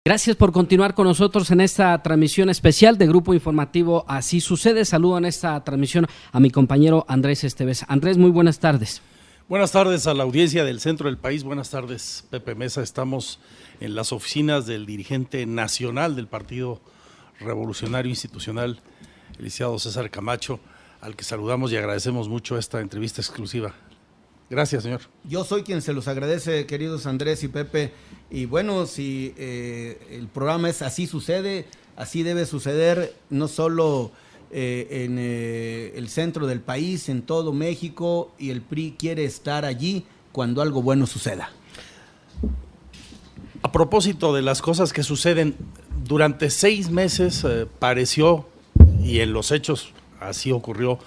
Gracias por continuar con nosotros en esta transmisión especial de Grupo Informativo Así Sucede. Saludo en esta transmisión a mi compañero Andrés Esteves. Andrés, muy buenas tardes. Buenas tardes a la audiencia del centro del país. Buenas tardes, Pepe Mesa. Estamos en las oficinas del dirigente nacional del Partido Revolucionario Institucional, el licenciado César Camacho, al que saludamos y agradecemos mucho esta entrevista exclusiva. Gracias, señor. Yo soy quien se los agradece, queridos Andrés y Pepe. Y bueno, si el programa es Así Sucede, así debe suceder, no solo en el centro del país, en todo México, y el PRI quiere estar allí cuando algo bueno suceda. A propósito de las cosas que suceden, durante 6 meses pareció, y en los hechos así ocurrió,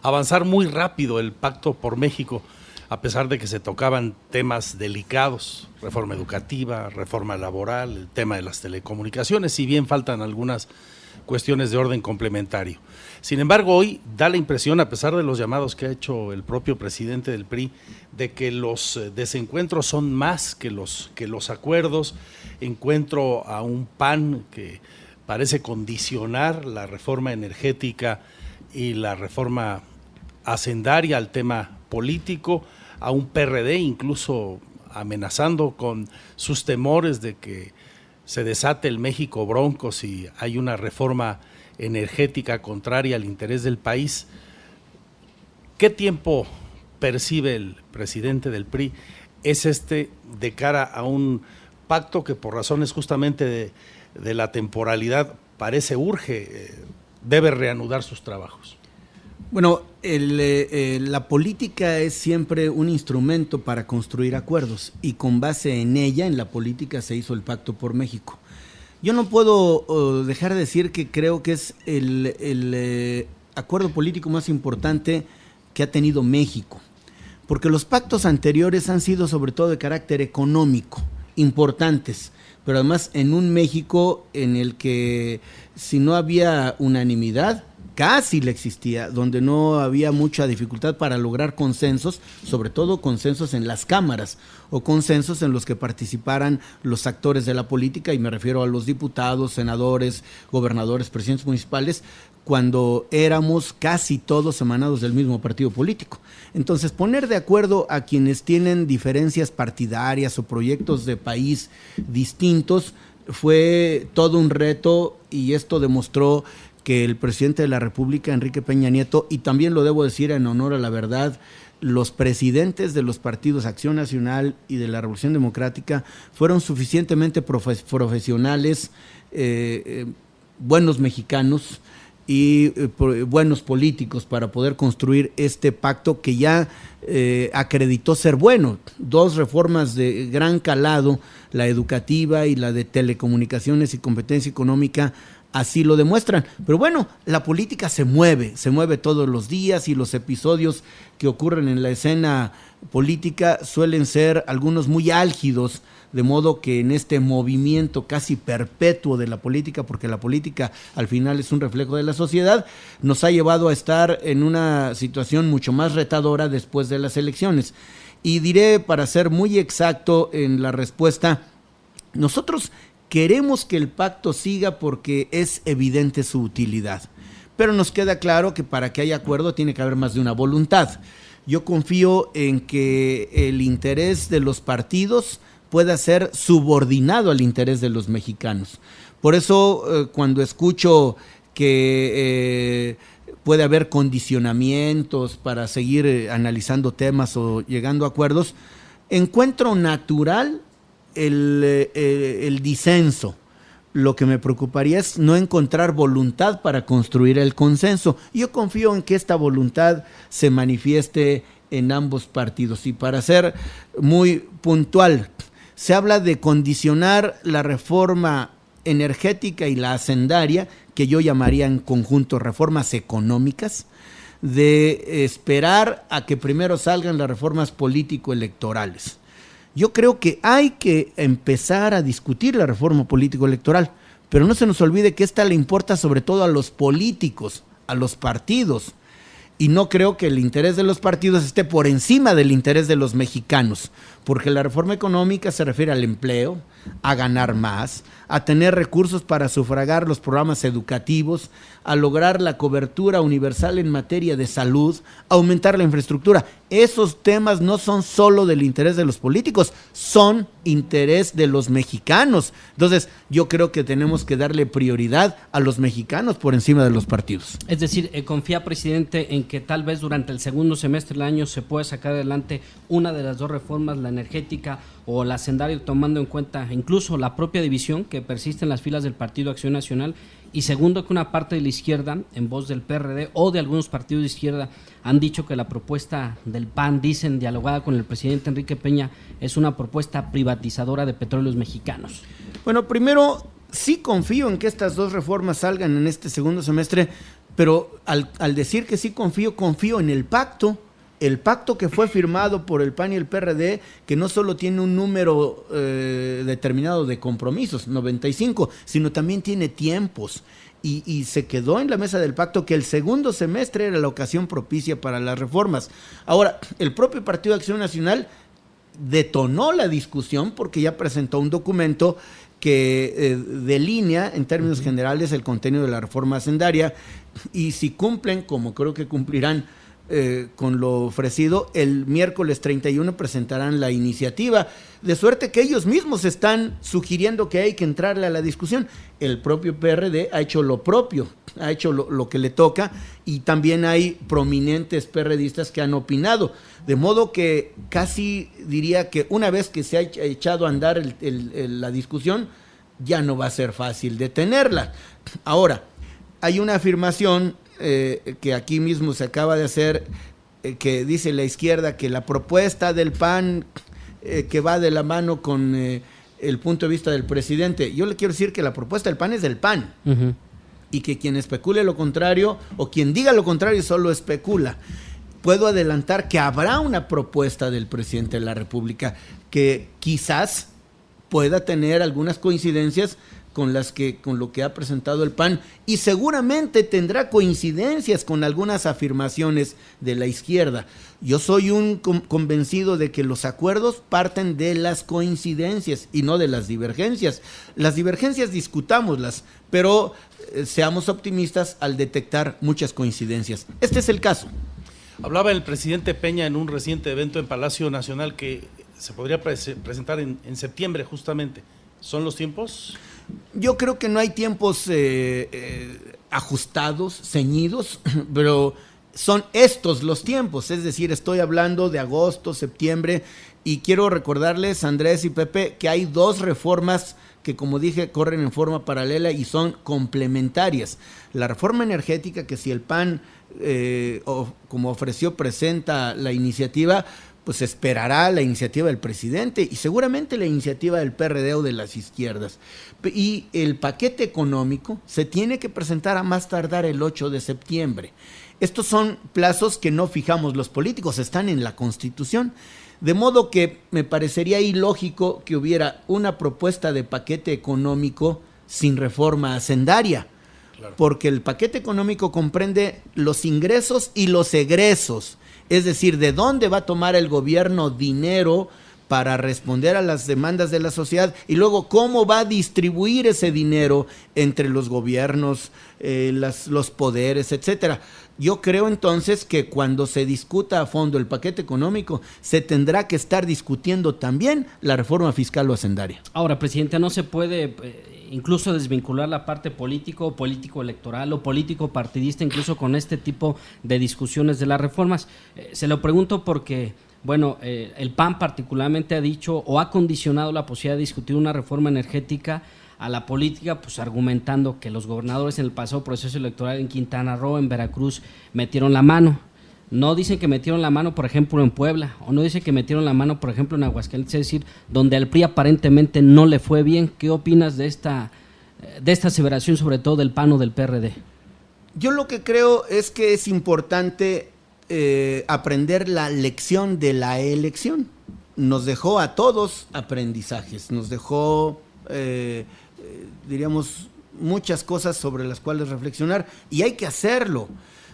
avanzar muy rápido el Pacto por México, a pesar de que se tocaban temas delicados, reforma educativa, reforma laboral, el tema de las telecomunicaciones, si bien faltan algunas cuestiones de orden complementario. Sin embargo, hoy da la impresión, a pesar de los llamados que ha hecho el propio presidente del PRI, de que los desencuentros son más que los acuerdos. Encuentro a un PAN que parece condicionar la reforma energética y la reforma hacendaria al tema político, a un PRD incluso amenazando con sus temores de que se desate el México bronco si hay una reforma energética contraria al interés del país. ¿Qué tiempo percibe el presidente del PRI es de cara a un pacto que por razones justamente de la temporalidad parece debe reanudar sus trabajos? Bueno, la política es siempre un instrumento para construir acuerdos y con base en ella, en la política, se hizo el Pacto por México. Yo no puedo dejar de decir que creo que es el acuerdo político más importante que ha tenido México, porque los pactos anteriores han sido sobre todo de carácter económico, importantes, pero además en un México en el que si no había unanimidad, casi le existía, donde no había mucha dificultad para lograr consensos, sobre todo consensos en las cámaras o consensos en los que participaran los actores de la política, y me refiero a los diputados, senadores, gobernadores, presidentes municipales, cuando éramos casi todos emanados del mismo partido político. Entonces, poner de acuerdo a quienes tienen diferencias partidarias o proyectos de país distintos fue todo un reto, y esto demostró que el presidente de la República, Enrique Peña Nieto, y también lo debo decir en honor a la verdad, los presidentes de los partidos Acción Nacional y de la Revolución Democrática fueron suficientemente profesionales, buenos mexicanos y buenos políticos para poder construir este pacto que ya acreditó ser bueno. 2 reformas de gran calado, la educativa y la de telecomunicaciones y competencia económica, así lo demuestran. Pero bueno, la política se mueve todos los días, y los episodios que ocurren en la escena política suelen ser algunos muy álgidos, de modo que en este movimiento casi perpetuo de la política, porque la política al final es un reflejo de la sociedad, nos ha llevado a estar en una situación mucho más retadora después de las elecciones. Y diré, para ser muy exacto en la respuesta, nosotros queremos que el pacto siga porque es evidente su utilidad, pero nos queda claro que para que haya acuerdo tiene que haber más de una voluntad. Yo confío en que el interés de los partidos pueda ser subordinado al interés de los mexicanos. Por eso, cuando escucho que puede haber condicionamientos para seguir analizando temas o llegando a acuerdos, encuentro natural el disenso. Lo que me preocuparía es no encontrar voluntad para construir el consenso. Yo confío en que esta voluntad se manifieste en ambos partidos. Y para ser muy puntual, se habla de condicionar la reforma energética y la hacendaria, que yo llamaría en conjunto reformas económicas, de esperar a que primero salgan las reformas político-electorales. Yo creo que hay que empezar a discutir la reforma político-electoral, pero no se nos olvide que esta le importa sobre todo a los políticos, a los partidos, y no creo que el interés de los partidos esté por encima del interés de los mexicanos, porque la reforma económica se refiere al empleo, a ganar más, a tener recursos para sufragar los programas educativos, a lograr la cobertura universal en materia de salud, aumentar la infraestructura. Esos temas no son solo del interés de los políticos, son interés de los mexicanos. Entonces, yo creo que tenemos que darle prioridad a los mexicanos por encima de los partidos. Es decir, confía, presidente, en que tal vez durante el segundo semestre del año se pueda sacar adelante una de las dos reformas, la energética o la hacendaria, tomando en cuenta incluso la propia división que persiste en las filas del Partido Acción Nacional, y segundo, que una parte de la izquierda, en voz del PRD o de algunos partidos de izquierda, han dicho que la propuesta del PAN, dicen, dialogada con el presidente Enrique Peña, es una propuesta privatizadora de petróleos mexicanos. Bueno, primero, sí confío en que estas dos reformas salgan en este segundo semestre, pero al decir que sí confío en el pacto que fue firmado por el PAN y el PRD, que no solo tiene un número determinado de compromisos, 95, sino también tiene tiempos. Y se quedó en la mesa del pacto que el segundo semestre era la ocasión propicia para las reformas. Ahora, el propio Partido de Acción Nacional detonó la discusión porque ya presentó un documento que delinea en términos generales el contenido de la reforma hacendaria, y si cumplen, como creo que cumplirán, con lo ofrecido, el miércoles 31 presentarán la iniciativa, de suerte que ellos mismos están sugiriendo que hay que entrarle a la discusión. El propio PRD ha hecho lo propio, ha hecho lo que le toca, y también hay prominentes PRDistas que han opinado, de modo que casi diría que una vez que se ha echado a andar la discusión, ya no va a ser fácil detenerla. Ahora, hay una afirmación que aquí mismo se acaba de hacer, que dice la izquierda que la propuesta del PAN que va de la mano con el punto de vista del presidente. Yo le quiero decir que la propuesta del PAN es del PAN, y que quien especule lo contrario o quien diga lo contrario solo especula. Puedo adelantar que habrá una propuesta del presidente de la República que quizás pueda tener algunas coincidencias con lo que ha presentado el PAN, y seguramente tendrá coincidencias con algunas afirmaciones de la izquierda. Yo soy un convencido de que los acuerdos parten de las coincidencias y no de las divergencias. Las divergencias discutámoslas, pero seamos optimistas al detectar muchas coincidencias. Este es el caso. Hablaba el presidente Peña en un reciente evento en Palacio Nacional que se podría presentar en septiembre justamente. ¿Son los tiempos? Yo creo que no hay tiempos ajustados, ceñidos, pero son estos los tiempos. Es decir, estoy hablando de agosto, septiembre, y quiero recordarles, Andrés y Pepe, que hay dos reformas que, como dije, corren en forma paralela y son complementarias. La reforma energética, que si el PAN, como ofreció, presenta la iniciativa, pues esperará la iniciativa del presidente y seguramente la iniciativa del PRD o de las izquierdas. Y el paquete económico se tiene que presentar a más tardar el 8 de septiembre. Estos son plazos que no fijamos los políticos, están en la Constitución. De modo que me parecería ilógico que hubiera una propuesta de paquete económico sin reforma hacendaria. Claro. Porque el paquete económico comprende los ingresos y los egresos. Es decir, de dónde va a tomar el gobierno dinero para responder a las demandas de la sociedad, y luego cómo va a distribuir ese dinero entre los gobiernos, los poderes, etcétera. Yo creo entonces que cuando se discuta a fondo el paquete económico, se tendrá que estar discutiendo también la reforma fiscal o hacendaria. Ahora, presidente, no se puede incluso desvincular la parte político-electoral o político-partidista, incluso con este tipo de discusiones de las reformas. Se lo pregunto porque, bueno, el PAN particularmente ha dicho o ha condicionado la posibilidad de discutir una reforma energética a la política, pues argumentando que los gobernadores en el pasado proceso electoral en Quintana Roo, en Veracruz, metieron la mano. No dicen que metieron la mano, por ejemplo, en Puebla, o no dicen que metieron la mano, por ejemplo, en Aguascalientes, es decir, donde al PRI aparentemente no le fue bien. ¿Qué opinas de esta aseveración, sobre todo del PAN o del PRD? Yo lo que creo es que es importante aprender la lección de la elección. Nos dejó a todos aprendizajes, nos dejó, diríamos, muchas cosas sobre las cuales reflexionar, y hay que hacerlo.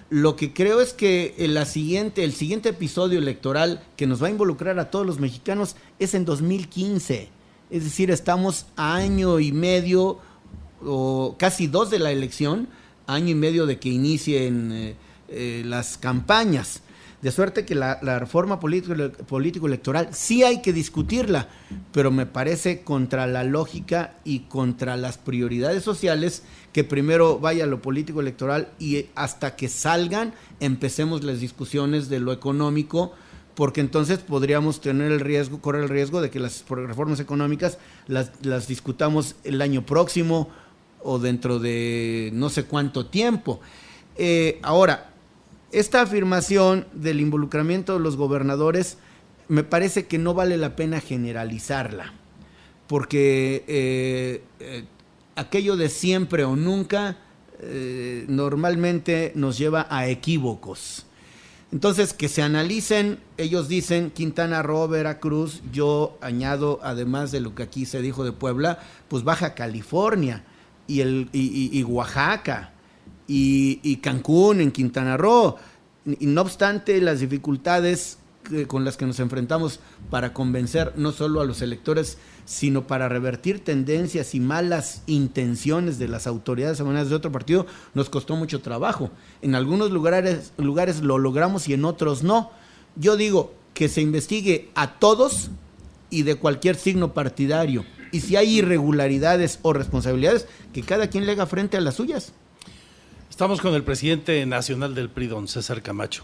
Lo que creo es que el siguiente episodio electoral que nos va a involucrar a todos los mexicanos es en 2015. Es decir, estamos a año y medio o casi 2 de la elección, año y medio de que inicien las campañas. De suerte que la reforma político-electoral sí hay que discutirla, pero me parece contra la lógica y contra las prioridades sociales que primero vaya lo político-electoral y hasta que salgan empecemos las discusiones de lo económico, porque entonces podríamos correr el riesgo de que las reformas económicas las discutamos el año próximo o dentro de no sé cuánto tiempo. Ahora, esta afirmación del involucramiento de los gobernadores me parece que no vale la pena generalizarla, porque aquello de siempre o nunca normalmente nos lleva a equívocos. Entonces, que se analicen, ellos dicen Quintana Roo, Veracruz, yo añado, además de lo que aquí se dijo de Puebla, pues Baja California y Oaxaca y Cancún en Quintana Roo. Y no obstante las dificultades con las que nos enfrentamos para convencer no solo a los electores, sino para revertir tendencias y malas intenciones de las autoridades de otro partido, nos costó mucho trabajo. En algunos lugares lo logramos y en otros no. Yo digo que se investigue a todos y de cualquier signo partidario. Y si hay irregularidades o responsabilidades, que cada quien le haga frente a las suyas. Estamos con el presidente nacional del PRI, don César Camacho.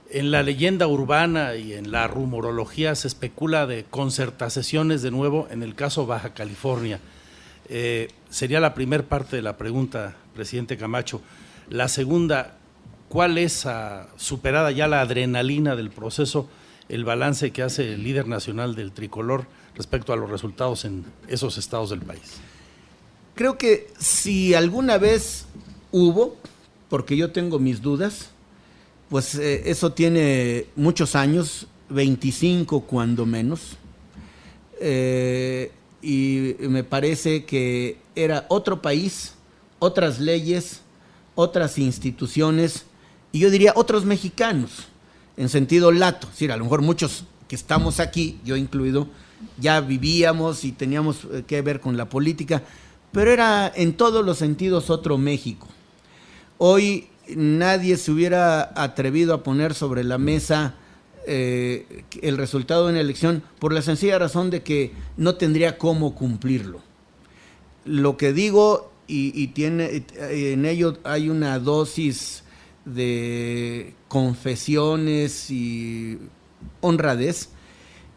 En la leyenda urbana y en la rumorología se especula de concertaciones de nuevo en el caso Baja California. Sería la primera parte de la pregunta, presidente Camacho. La segunda, ¿cuál es, superada ya la adrenalina del proceso, el balance que hace el líder nacional del tricolor respecto a los resultados en esos estados del país? Creo que si alguna vez hubo, porque yo tengo mis dudas, pues eso tiene muchos años, 25 cuando menos, y me parece que era otro país, otras leyes, otras instituciones, y yo diría otros mexicanos, en sentido lato. Es decir, a lo mejor muchos que estamos aquí, yo incluido, ya vivíamos y teníamos que ver con la política, pero era en todos los sentidos otro México. Hoy nadie se hubiera atrevido a poner sobre la mesa el resultado de una elección por la sencilla razón de que no tendría cómo cumplirlo. Lo que digo, y tiene en ello hay una dosis de confesiones y honradez,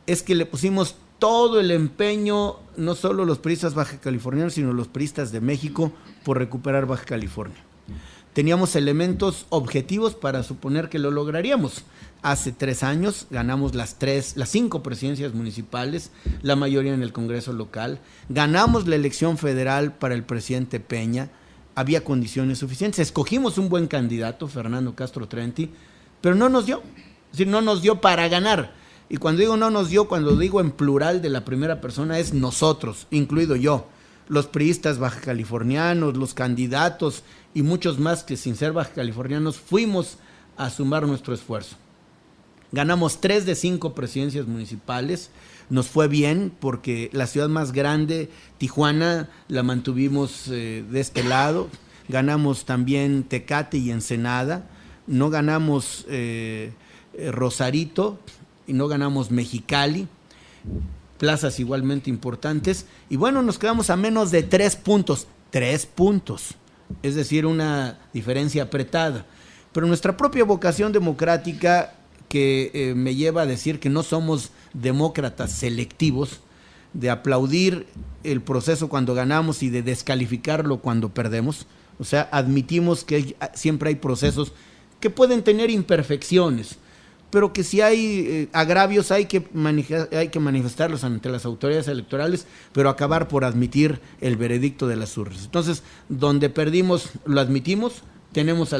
es que le pusimos todo el empeño, no solo los priistas baja californianos, sino los priistas de México, por recuperar Baja California. Teníamos elementos objetivos para suponer que lo lograríamos. Hace 3 años ganamos las 5 presidencias municipales, la mayoría en el Congreso local. Ganamos la elección federal para el presidente Peña. Había condiciones suficientes. Escogimos un buen candidato, Fernando Castro Trenti, pero no nos dio. Es decir, no nos dio para ganar. Y cuando digo no nos dio, cuando digo en plural de la primera persona, es nosotros, incluido yo. Los priistas baja californianos, los candidatos y muchos más que sin ser baja californianos fuimos a sumar nuestro esfuerzo. Ganamos 3 de 5 presidencias municipales, nos fue bien porque la ciudad más grande, Tijuana, la mantuvimos de este lado, ganamos también Tecate y Ensenada, no ganamos Rosarito y no ganamos Mexicali, plazas igualmente importantes, y bueno, nos quedamos a menos de 3 puntos, es decir, una diferencia apretada. Pero nuestra propia vocación democrática, que me lleva a decir que no somos demócratas selectivos, de aplaudir el proceso cuando ganamos y de descalificarlo cuando perdemos, o sea, admitimos que siempre hay procesos que pueden tener imperfecciones, pero que si hay agravios hay que manifestarlos ante las autoridades electorales, pero acabar por admitir el veredicto de las urnas. Entonces, donde perdimos, lo admitimos, tenemos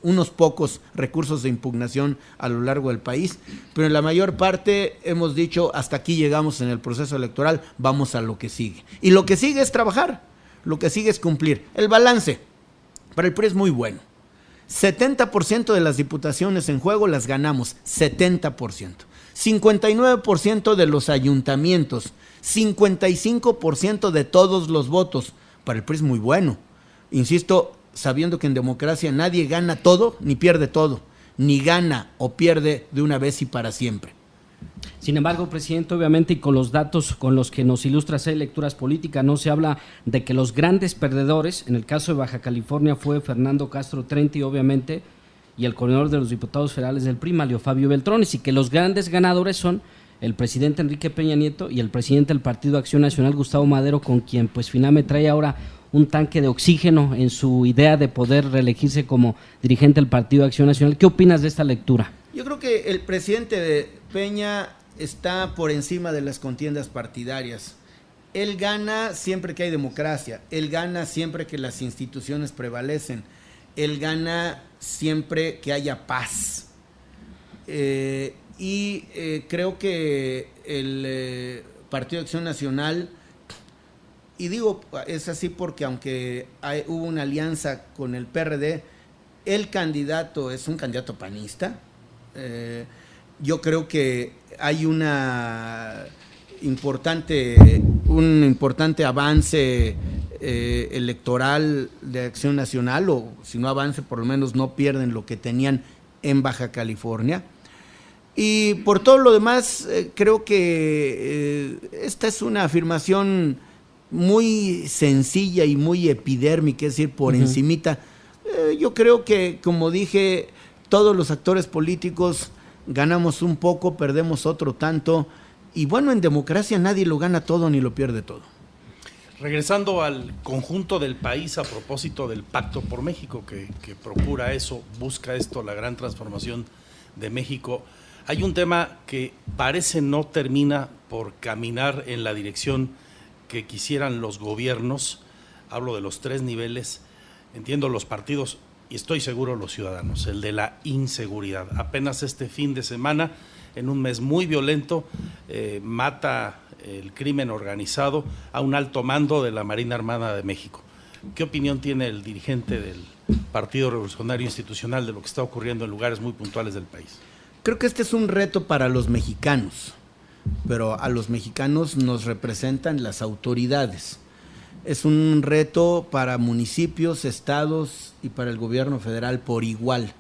unos pocos recursos de impugnación a lo largo del país, pero en la mayor parte hemos dicho, hasta aquí llegamos en el proceso electoral, vamos a lo que sigue. Y lo que sigue es trabajar, lo que sigue es cumplir. El balance para el PRI es muy bueno. 70% de las diputaciones en juego las ganamos, 70%. 59% de los ayuntamientos, 55% de todos los votos. Para el PRI es muy bueno. Insisto, sabiendo que en democracia nadie gana todo ni pierde todo, ni gana o pierde de una vez y para siempre. Sin embargo, presidente, obviamente, y con los datos con los que nos ilustra hacer lecturas políticas, no se habla de que los grandes perdedores, en el caso de Baja California fue Fernando Castro Trenti, obviamente, y el coordinador de los diputados federales del PRI, Mario Fabio Beltrones, y que los grandes ganadores son el presidente Enrique Peña Nieto y el presidente del Partido Acción Nacional, Gustavo Madero, con quien pues finalmente trae ahora un tanque de oxígeno en su idea de poder reelegirse como dirigente del Partido Acción Nacional. ¿Qué opinas de esta lectura? Yo creo que el presidente de Peña está por encima de las contiendas partidarias. Él gana siempre que hay democracia, él gana siempre que las instituciones prevalecen, él gana siempre que haya paz. Creo que el Partido de Acción Nacional, y digo es así porque aunque hubo una alianza con el PRD, el candidato es un candidato panista. Yo creo que hay un importante avance electoral de Acción Nacional, o si no avance, por lo menos no pierden lo que tenían en Baja California. Y por todo lo demás, creo que esta es una afirmación muy sencilla y muy epidérmica, es decir, por encimita. Yo creo que, como dije, todos los actores políticos ganamos un poco, perdemos otro tanto, y bueno, en democracia nadie lo gana todo ni lo pierde todo. Regresando al conjunto del país a propósito del Pacto por México, que procura eso, busca esto, la gran transformación de México, hay un tema que parece no termina por caminar en la dirección que quisieran los gobiernos, hablo de los 3 niveles, entiendo los partidos y estoy seguro los ciudadanos, el de la inseguridad. Apenas este fin de semana, en un mes muy violento, mata el crimen organizado a un alto mando de la Marina Armada de México. ¿Qué opinión tiene el dirigente del Partido Revolucionario Institucional de lo que está ocurriendo en lugares muy puntuales del país? Creo que este es un reto para los mexicanos, pero a los mexicanos nos representan las autoridades. Es un reto para municipios, estados y para el gobierno federal por igual.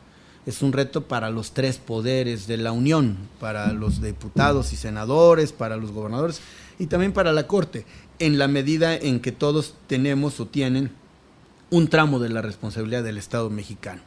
Es un reto para los 3 poderes de la Unión, para los diputados y senadores, para los gobernadores y también para la Corte, en la medida en que todos tenemos o tienen un tramo de la responsabilidad del Estado mexicano.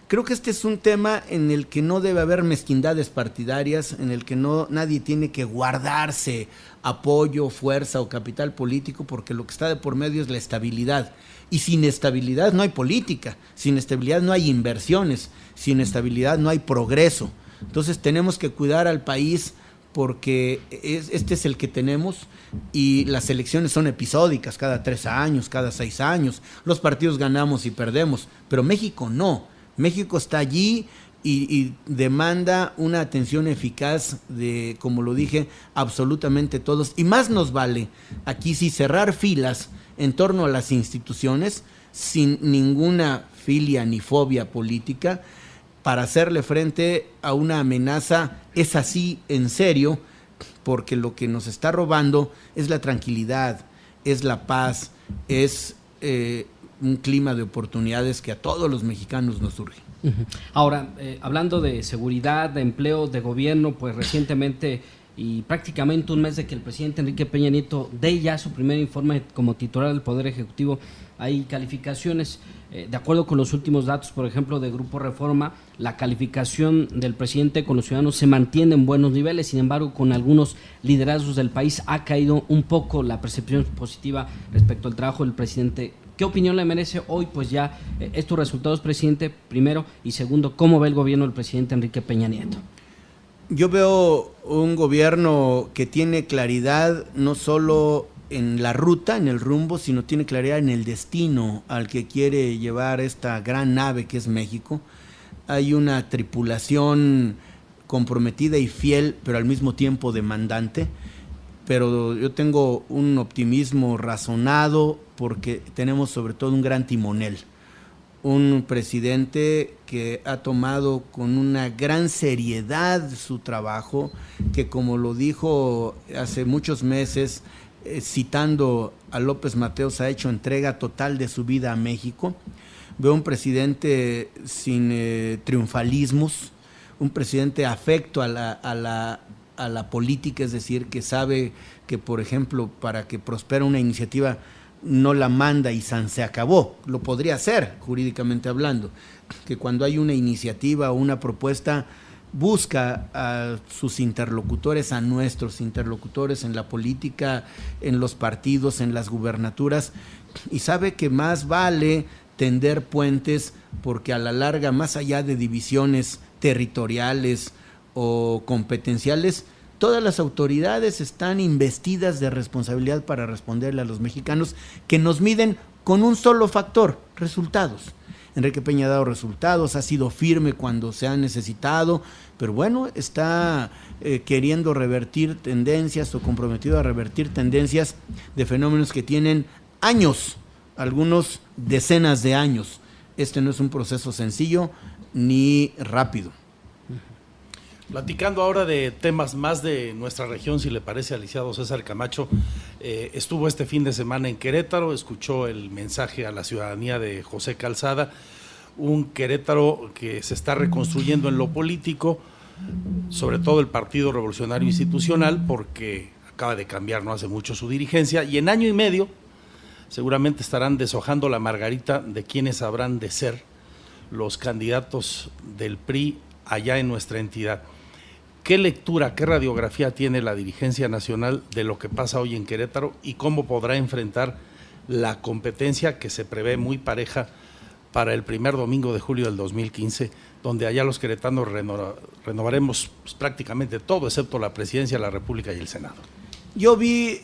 Creo que este es un tema en el que no debe haber mezquindades partidarias, en el que nadie tiene que guardarse apoyo, fuerza o capital político, porque lo que está de por medio es la estabilidad. Y sin estabilidad no hay política, sin estabilidad no hay inversiones, sin estabilidad no hay progreso. Entonces tenemos que cuidar al país porque este es el que tenemos y las elecciones son episódicas, cada 3 años, cada 6 años. Los partidos ganamos y perdemos, pero México no. México está allí y demanda una atención eficaz de, como lo dije, absolutamente todos. Y más nos vale aquí sí cerrar filas en torno a las instituciones sin ninguna filia ni fobia política para hacerle frente a una amenaza, es así en serio, porque lo que nos está robando es la tranquilidad, es la paz, es un clima de oportunidades que a todos los mexicanos nos surge. Ahora, hablando de seguridad, de empleo, de gobierno, pues recientemente y prácticamente un mes de que el presidente Enrique Peña Nieto dé ya su primer informe como titular del Poder Ejecutivo, hay calificaciones, de acuerdo con los últimos datos, por ejemplo, de Grupo Reforma, la calificación del presidente con los ciudadanos se mantiene en buenos niveles, sin embargo, con algunos liderazgos del país ha caído un poco la percepción positiva respecto al trabajo del presidente. ¿Qué opinión le merece hoy, pues ya estos resultados, presidente, primero, y segundo, cómo ve el gobierno del presidente Enrique Peña Nieto? Yo veo un gobierno que tiene claridad no solo en la ruta, en el rumbo, sino tiene claridad en el destino al que quiere llevar esta gran nave que es México. Hay una tripulación comprometida y fiel, pero al mismo tiempo demandante. Pero yo tengo un optimismo razonado porque tenemos sobre todo un gran timonel, un presidente que ha tomado con una gran seriedad su trabajo, que como lo dijo hace muchos meses, citando a López Mateos, ha hecho entrega total de su vida a México. Veo un presidente sin triunfalismos, un presidente afecto a la política, es decir, que sabe que, por ejemplo, para que prospere una iniciativa, no la manda y se acabó. Lo podría hacer, jurídicamente hablando, que cuando hay una iniciativa o una propuesta, busca a sus interlocutores, a nuestros interlocutores en la política, en los partidos, en las gubernaturas, y sabe que más vale tender puentes, porque a la larga, más allá de divisiones territoriales o competenciales, todas las autoridades están investidas de responsabilidad para responderle a los mexicanos, que nos miden con un solo factor: resultados. Enrique Peña ha dado resultados, ha sido firme cuando se ha necesitado, pero bueno, está queriendo revertir tendencias o comprometido a revertir tendencias de fenómenos que tienen años, algunos decenas de años. Este no es un proceso sencillo ni rápido. Platicando ahora de temas más de nuestra región, si le parece, al licenciado César Camacho, estuvo este fin de semana en Querétaro, escuchó el mensaje a la ciudadanía de José Calzada, un Querétaro que se está reconstruyendo en lo político, sobre todo el Partido Revolucionario Institucional, porque acaba de cambiar no hace mucho su dirigencia, y en año y medio seguramente estarán deshojando la margarita de quienes habrán de ser los candidatos del PRI allá en nuestra entidad. ¿Qué lectura, qué radiografía tiene la dirigencia nacional de lo que pasa hoy en Querétaro y cómo podrá enfrentar la competencia que se prevé muy pareja para el primer domingo de julio del 2015, donde allá los queretanos renovaremos pues, prácticamente todo, excepto la presidencia de la República y el Senado? Yo vi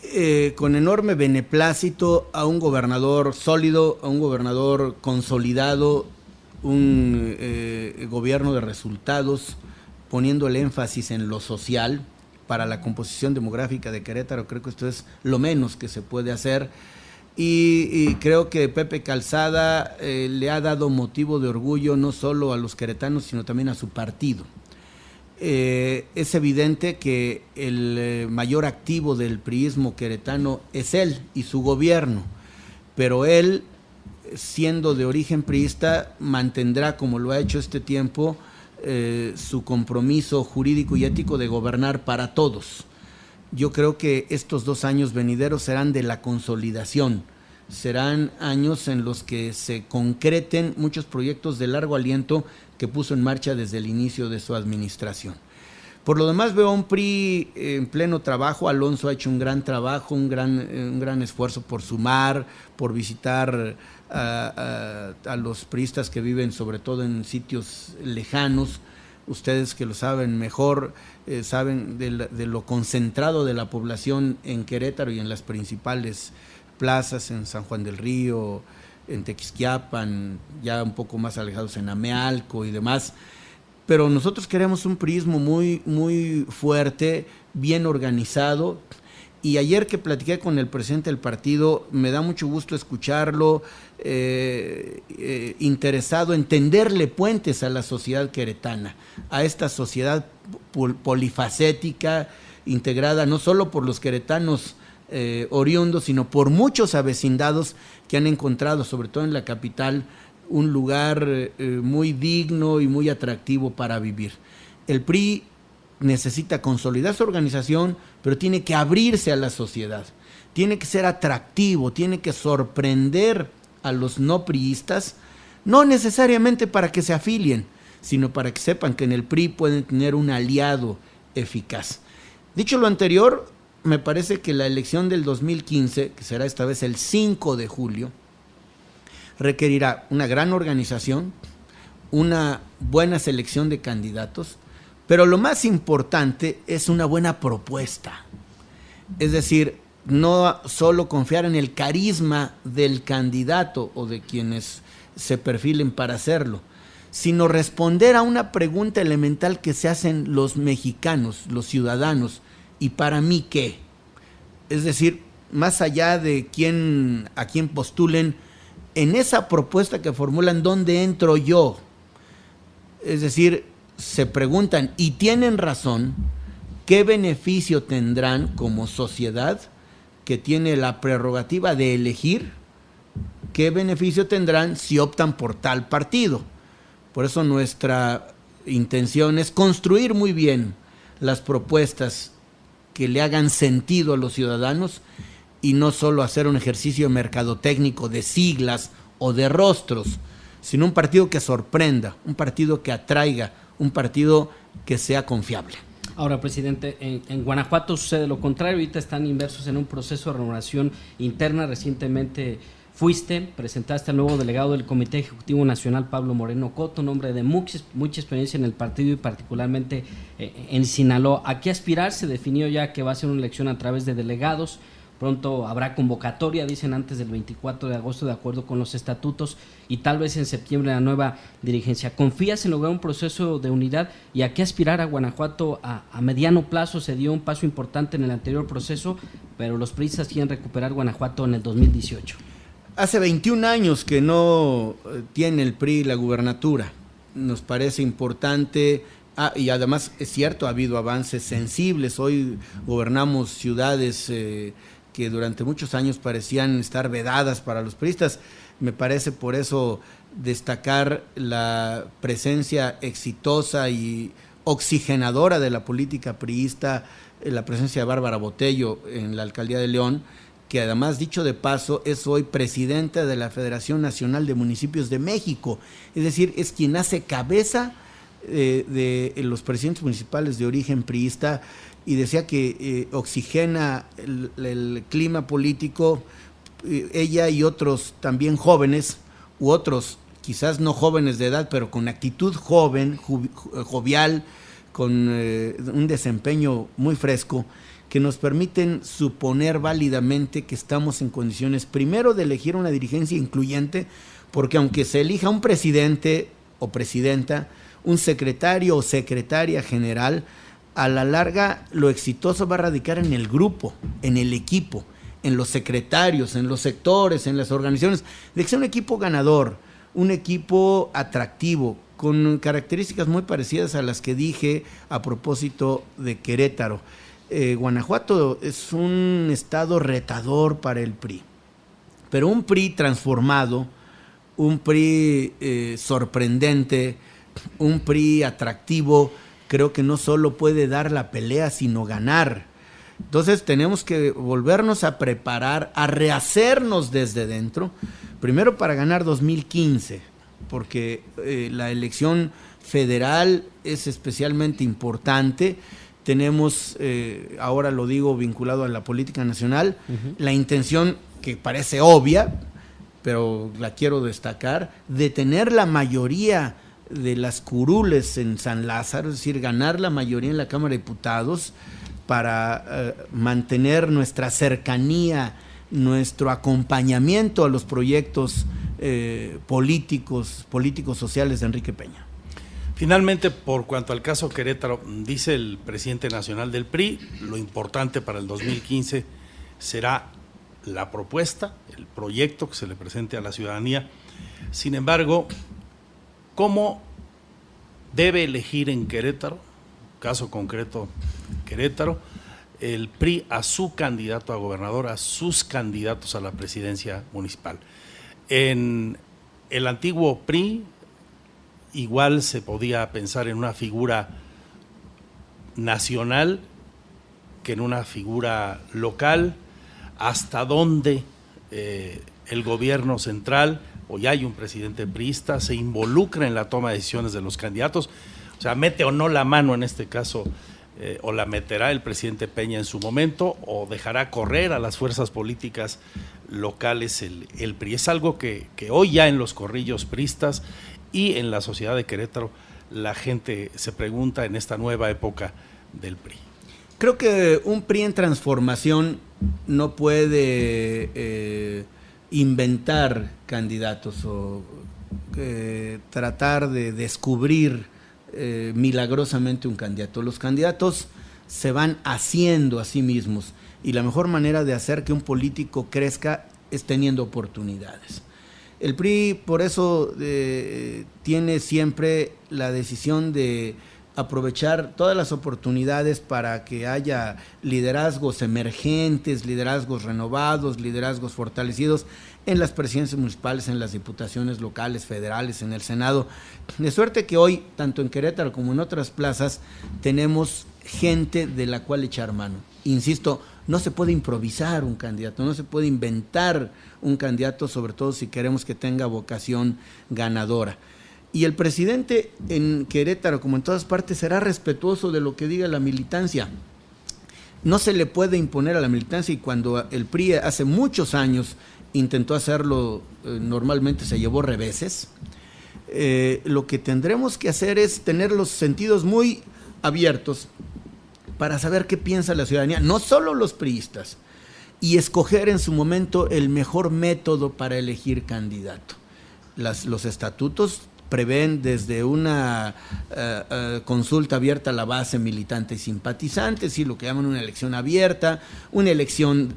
con enorme beneplácito a un gobernador sólido, a un gobernador consolidado, un gobierno de resultados, poniendo el énfasis en lo social. Para la composición demográfica de Querétaro, creo que esto es lo menos que se puede hacer, y creo que Pepe Calzada le ha dado motivo de orgullo no solo a los queretanos, sino también a su partido. Es evidente que el mayor activo del priismo queretano es él y su gobierno, pero él, siendo de origen priista, mantendrá, como lo ha hecho este tiempo, su compromiso jurídico y ético de gobernar para todos. Yo creo que estos 2 años venideros serán de la consolidación, serán años en los que se concreten muchos proyectos de largo aliento que puso en marcha desde el inicio de su administración. Por lo demás, veo a un PRI en pleno trabajo. Alonso ha hecho un gran trabajo, un gran esfuerzo por sumar, por visitar a los priistas que viven sobre todo en sitios lejanos. Ustedes que lo saben mejor, saben de lo concentrado de la población en Querétaro y en las principales plazas, en San Juan del Río, en Tequisquiapan, ya un poco más alejados en Amealco y demás. Pero nosotros queremos un priismo muy, muy fuerte, bien organizado. Y ayer que platiqué con el presidente del partido, me da mucho gusto escucharlo, interesado en tenderle puentes a la sociedad queretana, a esta sociedad polifacética, integrada no solo por los queretanos oriundos, sino por muchos avecindados que han encontrado, sobre todo en la capital, un lugar muy digno y muy atractivo para vivir. El PRI necesita consolidar su organización, pero tiene que abrirse a la sociedad, tiene que ser atractivo, tiene que sorprender a los no priistas, no necesariamente para que se afilien, sino para que sepan que en el PRI pueden tener un aliado eficaz. Dicho lo anterior, me parece que la elección del 2015, que será esta vez el 5 de julio, requerirá una gran organización, una buena selección de candidatos, pero lo más importante es una buena propuesta. Es decir, no solo confiar en el carisma del candidato o de quienes se perfilen para hacerlo, sino responder a una pregunta elemental que se hacen los mexicanos, los ciudadanos: ¿y para mí qué? Es decir, más allá de a quién postulen, en esa propuesta que formulan, ¿dónde entro yo? Es decir, se preguntan, y tienen razón, ¿qué beneficio tendrán como sociedad que tiene la prerrogativa de elegir? ¿Qué beneficio tendrán si optan por tal partido? Por eso nuestra intención es construir muy bien las propuestas que le hagan sentido a los ciudadanos y no solo hacer un ejercicio mercadotécnico de siglas o de rostros, sino un partido que sorprenda, un partido que atraiga, un partido que sea confiable. Ahora, presidente, en Guanajuato sucede lo contrario. Ahorita están inmersos en un proceso de renovación interna. Recientemente presentaste al nuevo delegado del Comité Ejecutivo Nacional, Pablo Moreno Coto, un hombre de mucha experiencia en el partido y particularmente en Sinaloa. ¿A qué aspirar? Se definió ya que va a ser una elección a través de delegados. Pronto habrá convocatoria, dicen antes del 24 de agosto, de acuerdo con los estatutos, y tal vez en septiembre la nueva dirigencia. ¿Confías en lograr un proceso de unidad? ¿Y a qué aspirar a Guanajuato a mediano plazo? Se dio un paso importante en el anterior proceso, pero los priistas quieren recuperar Guanajuato en el 2018. Hace 21 años que no tiene el PRI la gubernatura. Nos parece importante, y además es cierto, ha habido avances sensibles. Hoy gobernamos ciudades que durante muchos años parecían estar vedadas para los priistas. Me parece por eso destacar la presencia exitosa y oxigenadora de la política priista, la presencia de Bárbara Botello en la alcaldía de León, que además, dicho de paso, es hoy presidenta de la Federación Nacional de Municipios de México. Es decir, es quien hace cabeza de los presidentes municipales de origen priista, y decía que oxigena el clima político, ella y otros también jóvenes, u otros quizás no jóvenes de edad, pero con actitud joven, jovial, con un desempeño muy fresco, que nos permiten suponer válidamente que estamos en condiciones, primero, de elegir una dirigencia incluyente, porque aunque se elija un presidente o presidenta, un secretario o secretaria general, a la larga lo exitoso va a radicar en el grupo, en el equipo, en los secretarios, en los sectores, en las organizaciones, de que sea un equipo ganador, un equipo atractivo, con características muy parecidas a las que dije a propósito de Querétaro. Guanajuato es un estado retador para el PRI, pero un PRI transformado, un PRI sorprendente, un PRI atractivo, creo que no solo puede dar la pelea, sino ganar. Entonces tenemos que volvernos a preparar, a rehacernos desde dentro, primero para ganar 2015, porque la elección federal es especialmente importante. Tenemos, ahora lo digo vinculado a la política nacional, la intención, que parece obvia, pero la quiero destacar, de tener la mayoría de las curules en San Lázaro, es decir, ganar la mayoría en la Cámara de Diputados para mantener nuestra cercanía, nuestro acompañamiento a los proyectos políticos sociales de Enrique Peña. Finalmente, por cuanto al caso Querétaro, dice el presidente nacional del PRI, lo importante para el 2015 será la propuesta, el proyecto que se le presente a la ciudadanía. Sin embargo, ¿cómo debe elegir en Querétaro, caso concreto Querétaro, el PRI a su candidato a gobernador, a sus candidatos a la presidencia municipal? En el antiguo PRI, igual se podía pensar en una figura nacional que en una figura local. ¿Hasta dónde el gobierno central, o ya hay un presidente priista, se involucra en la toma de decisiones de los candidatos? O sea, ¿mete o no la mano en este caso, o la meterá el presidente Peña en su momento, o dejará correr a las fuerzas políticas locales el PRI? Es algo que hoy ya en los corrillos priistas y en la sociedad de Querétaro la gente se pregunta en esta nueva época del PRI. Creo que un PRI en transformación no puede inventar candidatos o tratar de descubrir milagrosamente un candidato. Los candidatos se van haciendo a sí mismos, y la mejor manera de hacer que un político crezca es teniendo oportunidades. El PRI por eso tiene siempre la decisión de aprovechar todas las oportunidades para que haya liderazgos emergentes, liderazgos renovados, liderazgos fortalecidos en las presidencias municipales, en las diputaciones locales, federales, en el Senado. De suerte que hoy, tanto en Querétaro como en otras plazas, tenemos gente de la cual echar mano. Insisto, no se puede improvisar un candidato, no se puede inventar un candidato, sobre todo si queremos que tenga vocación ganadora. Y el presidente en Querétaro, como en todas partes, será respetuoso de lo que diga la militancia. No se le puede imponer a la militancia, y cuando el PRI hace muchos años intentó hacerlo, normalmente se llevó reveses. Lo que tendremos que hacer es tener los sentidos muy abiertos para saber qué piensa la ciudadanía, no solo los priistas, y escoger en su momento el mejor método para elegir candidato. Los estatutos prevén desde una consulta abierta a la base militante y simpatizante, sí, lo que llaman una elección abierta, una elección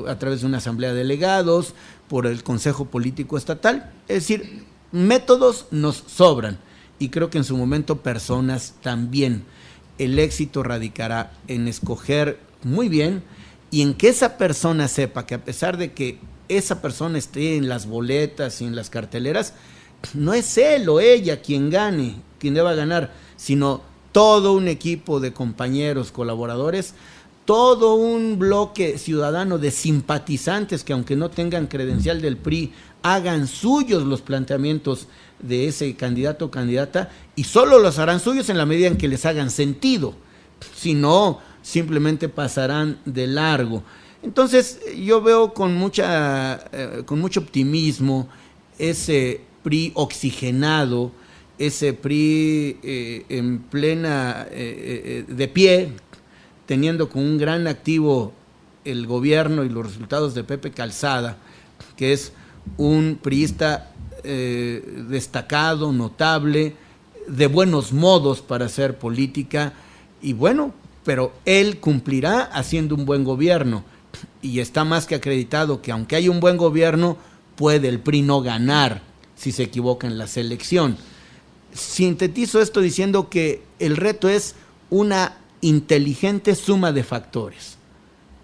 a través de una asamblea de delegados, por el Consejo Político Estatal. Es decir, métodos nos sobran, y creo que en su momento personas también. El éxito radicará en escoger muy bien y en que esa persona sepa que, a pesar de que esa persona esté en las boletas y en las carteleras, no es él o ella quien gane, quien deba ganar, sino todo un equipo de compañeros, colaboradores, todo un bloque ciudadano de simpatizantes que, aunque no tengan credencial del PRI, hagan suyos los planteamientos de ese candidato o candidata, y solo los harán suyos en la medida en que les hagan sentido, si no, simplemente pasarán de largo. Entonces yo veo con mucho optimismo ese PRI oxigenado, ese PRI en plena, de pie, teniendo como un gran activo el gobierno y los resultados de Pepe Calzada, que es un priista destacado, notable, de buenos modos para hacer política, y bueno, pero él cumplirá haciendo un buen gobierno, y está más que acreditado que aunque hay un buen gobierno, puede el PRI no ganar si se equivoca en la selección. Sintetizo esto diciendo que el reto es una inteligente suma de factores.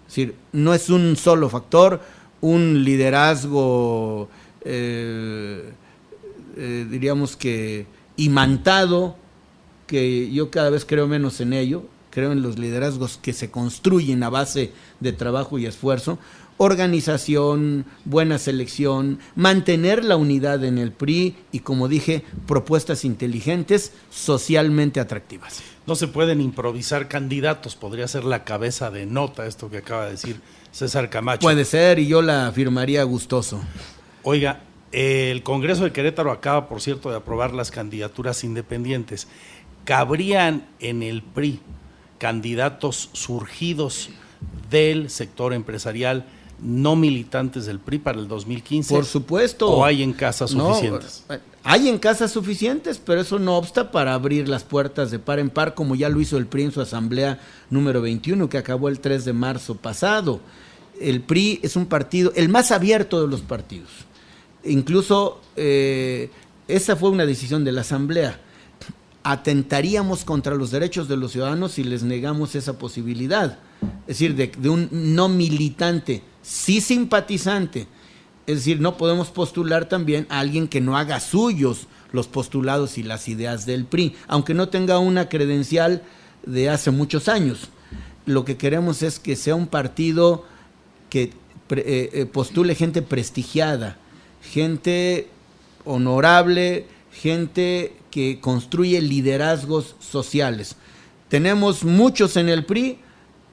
Es decir, no es un solo factor, un liderazgo, diríamos que imantado, que yo cada vez creo menos en ello, creo en los liderazgos que se construyen a base de trabajo y esfuerzo, organización, buena selección, mantener la unidad en el PRI y, como dije, propuestas inteligentes, socialmente atractivas. No se pueden improvisar candidatos, podría ser la cabeza de nota esto que acaba de decir César Camacho. Puede ser, y yo la firmaría gustoso. Oiga, el Congreso de Querétaro acaba, por cierto, de aprobar las candidaturas independientes. ¿Cabrían en el PRI candidatos surgidos del sector empresarial, no militantes del PRI para el 2015? Por supuesto. ¿O hay en casa suficientes? No, hay en casa suficientes, pero eso no obsta para abrir las puertas de par en par, como ya lo hizo el PRI en su asamblea número 21, que acabó el 3 de marzo pasado. El PRI es un partido, el más abierto de los partidos. Incluso esa fue una decisión de la asamblea. Atentaríamos contra los derechos de los ciudadanos si les negamos esa posibilidad. Es decir, de un no militante, sí simpatizante. Es decir, no podemos postular también a alguien que no haga suyos los postulados y las ideas del PRI, aunque no tenga una credencial de hace muchos años. Lo que queremos es que sea un partido que postule gente prestigiada, gente honorable, gente que construye liderazgos sociales. Tenemos muchos en el PRI,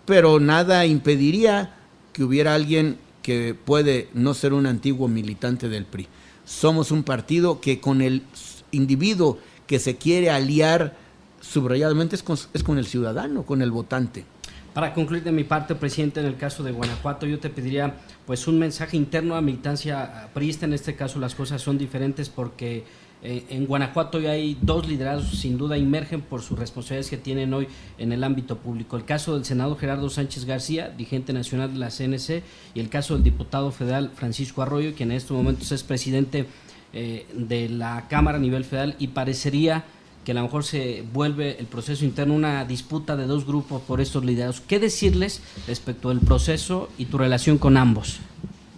pero nada impediría que hubiera alguien que puede no ser un antiguo militante del PRI. Somos un partido que con el individuo que se quiere aliar subrayadamente es con el ciudadano, con el votante. Para concluir de mi parte, presidente, en el caso de Guanajuato, yo te pediría pues un mensaje interno a militancia priista. En este caso las cosas son diferentes porque En Guanajuato ya hay dos liderazgos, sin duda emergen por sus responsabilidades que tienen hoy en el ámbito público. El caso del senador Gerardo Sánchez García, dirigente nacional de la CNC, y el caso del diputado federal Francisco Arroyo, quien en estos momentos es presidente de la Cámara a nivel federal, y parecería que a lo mejor se vuelve el proceso interno una disputa de dos grupos por estos liderazgos. ¿Qué decirles respecto del proceso y tu relación con ambos?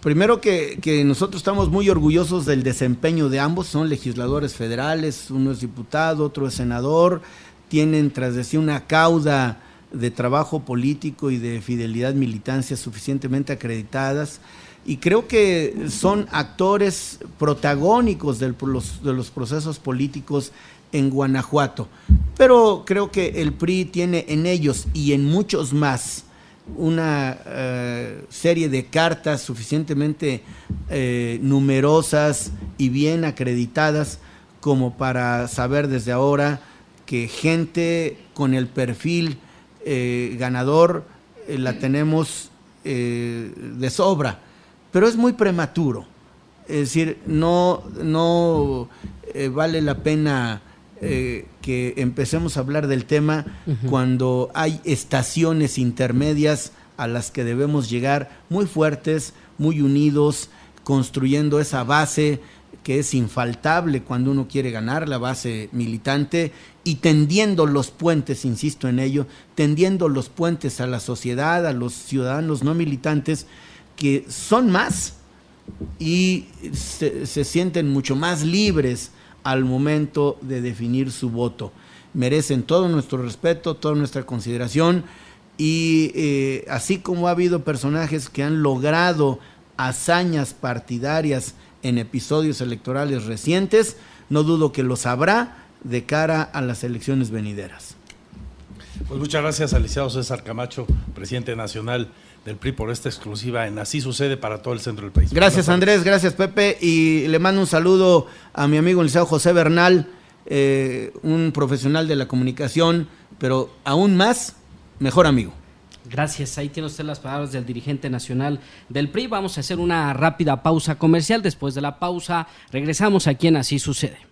Primero que nosotros estamos muy orgullosos del desempeño de ambos, son legisladores federales, uno es diputado, otro es senador, tienen tras de sí una cauda de trabajo político y de fidelidad militancia suficientemente acreditadas, y creo que son actores protagónicos de los procesos políticos en Guanajuato, pero creo que el PRI tiene en ellos y en muchos más una serie de cartas suficientemente numerosas y bien acreditadas como para saber desde ahora que gente con el perfil ganador la tenemos de sobra, pero es muy prematuro. Es decir, no vale la pena que empecemos a hablar del tema cuando hay estaciones intermedias a las que debemos llegar muy fuertes, muy unidos, construyendo esa base que es infaltable cuando uno quiere ganar, la base militante, y tendiendo los puentes, insisto en ello, tendiendo los puentes a la sociedad, a los ciudadanos no militantes, que son más y se sienten mucho más libres al momento de definir su voto. Merecen todo nuestro respeto, toda nuestra consideración, y así como ha habido personajes que han logrado hazañas partidarias en episodios electorales recientes, no dudo que los habrá de cara a las elecciones venideras. Pues muchas gracias al licenciado César Camacho, presidente nacional del PRI, por esta exclusiva en Así Sucede para todo el centro del país. Gracias, Andrés, gracias, Pepe, y le mando un saludo a mi amigo el licenciado José Bernal, un profesional de la comunicación, pero aún más, mejor amigo. Gracias, ahí tiene usted las palabras del dirigente nacional del PRI. Vamos a hacer una rápida pausa comercial. Después de la pausa regresamos aquí en Así Sucede.